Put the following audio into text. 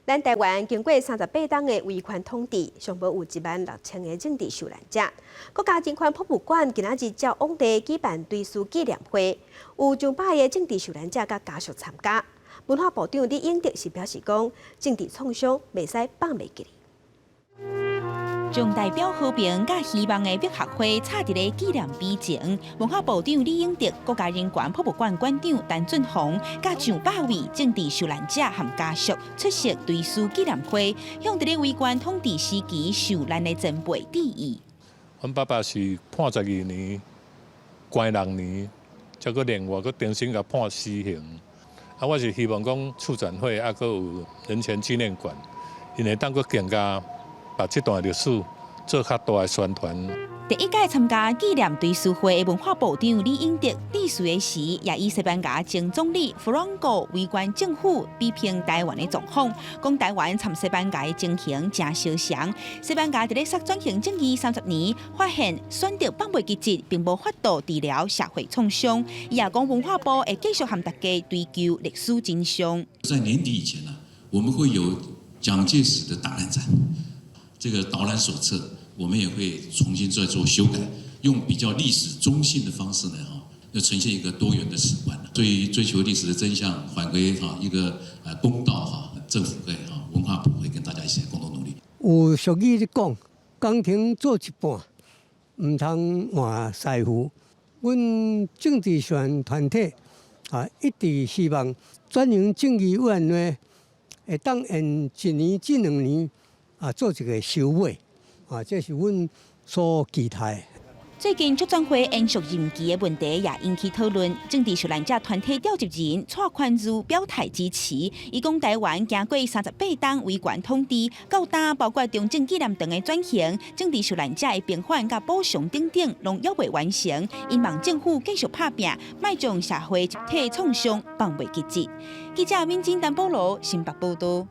咱台湾经过38档的维权统治，上无有16000个政治受难者。国家人权博物馆今仔日照往地举办追思纪念会，有上百个政治受难者甲家属参加。文化部长李永德是表示讲，政治创伤袂使放袂记哩。 将代表和平甲希望的灭学会插伫咧纪念碑前，文化部长李永德、国家人权博物馆馆长陈俊宏，甲上百位政治受难者和家属出席追思纪念会，向伫咧维权统治时期受难的前辈致意。阮爸爸是判12年，关6年，才搁另外搁重新甲判死刑。我是希望讲促展会搁有人权纪念馆，因会当搁更加。 把这段历史做较大的宣传。第一届参加纪念追思会的文化部长李永德致辞的时，也以西班牙前总理弗朗哥维权政府批评台湾的状况，讲台湾参西班牙的情形真相像。西班牙伫咧转型正义30年，发现选择放袂记节，并无法度治疗社会创伤。伊也讲文化部会继续和大家追究历史真相。在年底以前呢，我们会有蒋介石的档案展。 这个导览手册，我们也会重新再做修改，用比较历史中性的方式呢，要呈现一个多元的史观。对于追求历史的真相，还归一个公道政府会文化部会跟大家一起共同努力。有俗语咧讲，工程做一半，唔通换师傅。阮政治受难团体一直希望转型正义委员会会当用1年至2年。 做一个收尾，这是阮所期待。最近促转会延续任期的问题也引起讨论。政治受难者团体召集人蔡宽如表态支持，伊讲台湾经过38档维权统治，到今包括中正纪念堂的转型、政治受难者的平反甲补偿等等，拢犹未完成。因望政府继续拍拼，卖将社会集体创伤放袂记节。记者民警陈保罗新北报道。